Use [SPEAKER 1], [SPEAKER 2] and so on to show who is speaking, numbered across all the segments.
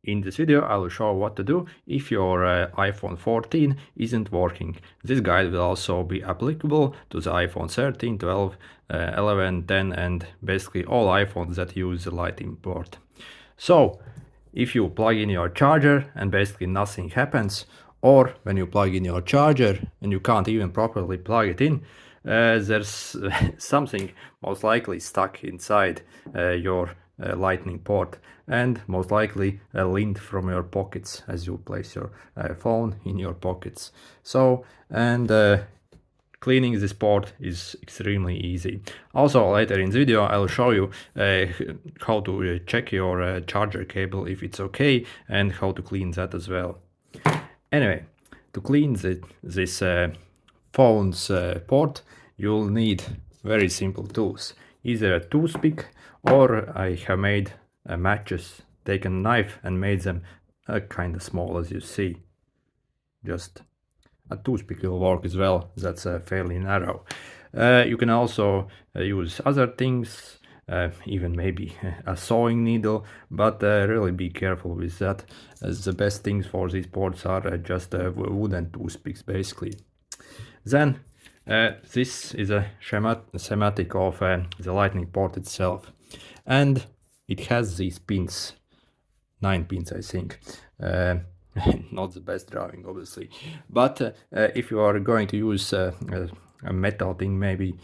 [SPEAKER 1] In this video, I will show what to do if your iPhone 14 isn't working. This guide will also be applicable to the iPhone 13, 12, 11, 10 and basically all iPhones that use the Lightning port. So, if you plug in your charger and basically nothing happens, or when you plug in your charger and you can't even properly plug it in, there's something most likely stuck inside your Lightning port, and most likely a lint from your pockets as you place your phone in your pockets. So, and cleaning this port is extremely easy. Also, later in the video I'll show you how to check your charger cable if it's okay, and how to clean that as well. Anyway, to clean this phone's port, you'll need very simple tools. Either a toothpick, or I have made matches, taken a knife and made them kind of small as you see. Just a toothpick will work as well, that's fairly narrow. You can also use other things, even maybe a sewing needle, but really be careful with that, as the best things for these ports are just wooden toothpicks basically. Then this is a schematic of the Lightning port itself, and it has these pins, 9 pins I think. Not the best drawing obviously, but if you are going to use a metal thing maybe,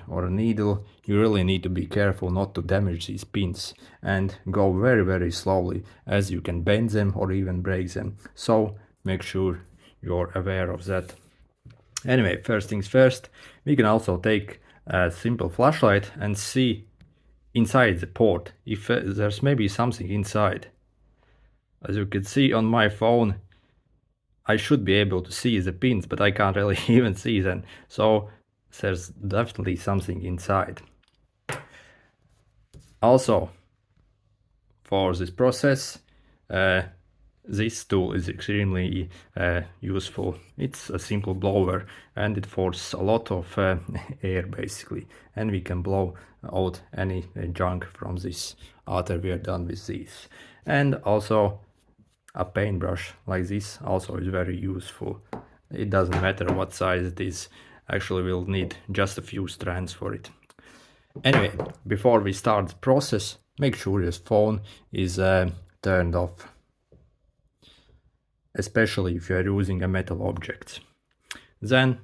[SPEAKER 1] or a needle, you really need to be careful not to damage these pins and go very slowly, as you can bend them or even break them. So make sure you're aware of that. Anyway, first things first, we can also take a simple flashlight and see inside the port if there's maybe something inside. As you can see on my phone, I should be able to see the pins, but I can't really even see them. So there's definitely something inside. Also, for this process, this tool is extremely useful. It's a simple blower and it forces a lot of air basically, and we can blow out any junk from this after we are done with this. And also a paintbrush like this also is very useful. It doesn't matter what size it is, actually we'll need just a few strands for it. Anyway, before we start the process, make sure your phone is turned off, especially if you are using a metal object. Then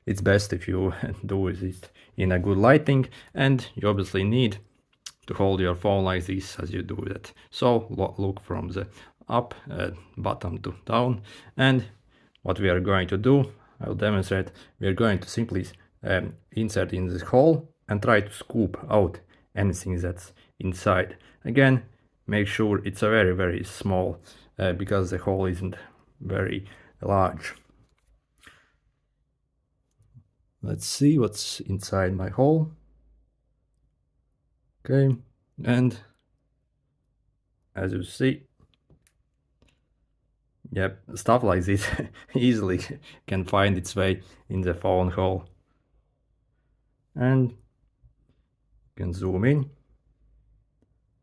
[SPEAKER 1] it's best if you do it in a good lighting, and you obviously need to hold your phone like this as you do that. So look from the up, bottom to down, and what we are going to do, I will demonstrate. We are going to simply insert in this hole and try to scoop out anything that's inside. Again, make sure it's a very small, because the hole isn't very large. Let's see what's inside my hole. Okay, and as you see, yep, stuff like this easily can find its way in the phone hole. And you can zoom in.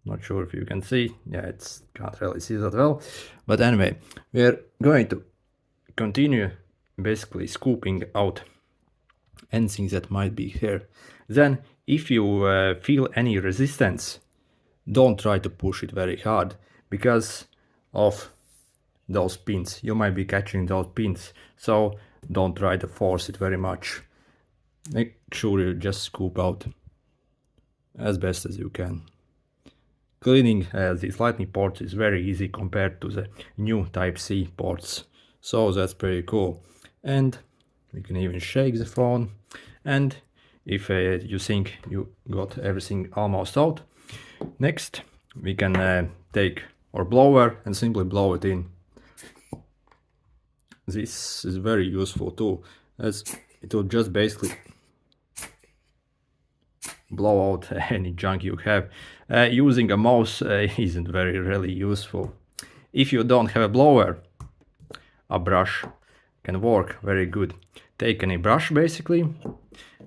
[SPEAKER 1] Not sure if you can see. Yeah, it's can't really see that well. But anyway, we're going to continue basically scooping out anything that might be here. Then, if you feel any resistance, don't try to push it very hard, because of those pins. You might be catching those pins, so don't try to force it very much. Make sure you just scoop out as best as you can. Cleaning these Lightning ports is very easy compared to the new Type-C ports, so that's pretty cool. And you can even shake the phone, and if you think you got everything almost out, next we can take our blower and simply blow it in. This is very useful too, as it will just basically blow out any junk you have. Using a mouse isn't really useful. If you don't have a blower, a brush can work very good. Take any brush basically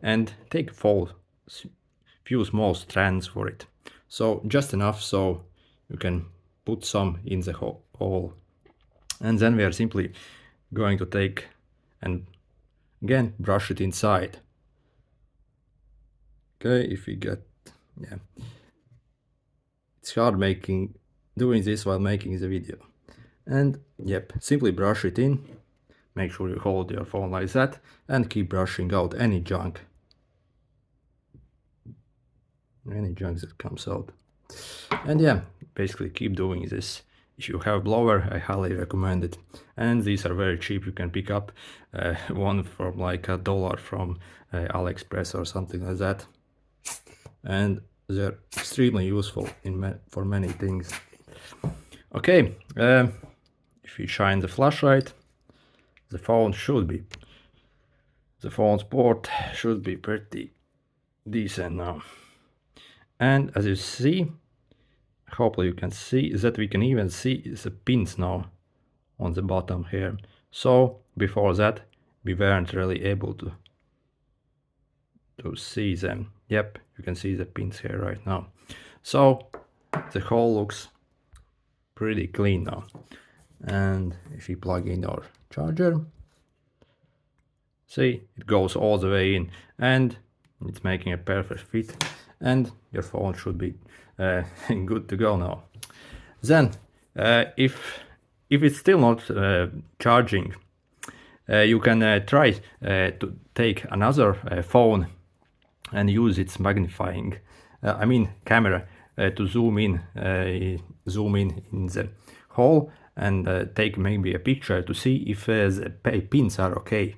[SPEAKER 1] and take few small strands for it. So just enough so you can put some in the hole. And then we are simply going to take and again brush it inside. Okay, if we get, yeah, it's hard doing this while making the video. And yep, simply brush it in. Make sure you hold your phone like that and keep brushing out any junk that comes out. And yeah, basically keep doing this. If you have blower, I highly recommend it. And these are very cheap. You can pick up one from like $1 from AliExpress or something like that. And they're extremely useful for many things. Okay, if you shine the flashlight, the phone's port should be pretty decent now. And as you see, hopefully you can see that we can even see the pins now on the bottom here. So before that we weren't really able to see them. Yep, you can see the pins here right now. So the hole looks pretty clean now. And if you plug in our charger, see, it goes all the way in and it's making a perfect fit, and your phone should be good to go now. Then if it's still not charging, you can try to take another phone and use its magnifying camera to zoom in in the hole and take maybe a picture to see if the pins are okay.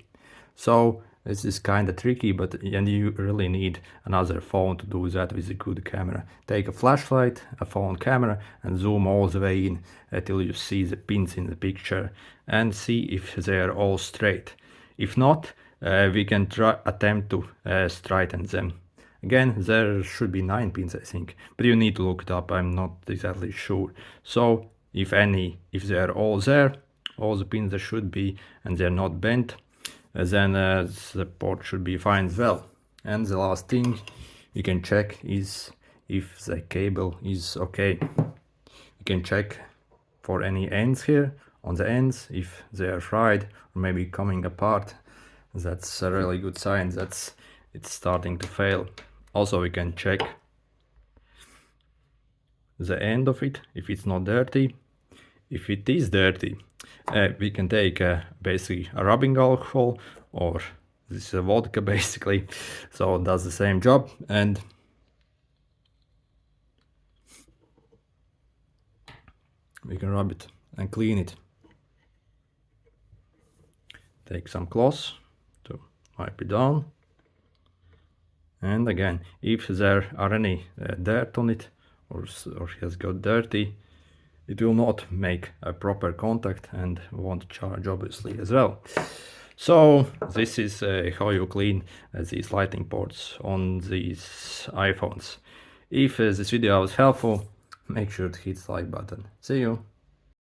[SPEAKER 1] So this is kind of tricky, and you really need another phone to do that with a good camera. Take a flashlight, a phone camera, and zoom all the way in until you see the pins in the picture and see if they are all straight. If not, we can attempt to straighten them. Again, there should be 9 pins, I think, but you need to look it up. I'm not exactly sure. So if they are all there, all the pins there should be, and they're not bent, then the port should be fine as well. And the last thing you can check is if the cable is okay. You can check for any ends here on the ends, if they are fried or maybe coming apart. That's a really good sign that it's starting to fail. Also, we can check the end of it, if it's not dirty. If it is dirty, we can take basically a rubbing alcohol, or this is a vodka basically, so it does the same job, and we can rub it and clean it. Take some cloths to wipe it down, and again, if there are any dirt on it or has got dirty, it will not make a proper contact and won't charge obviously as well. So this is how you clean these lighting ports on these iPhones. If this video was helpful, make sure to hit the like button. See you!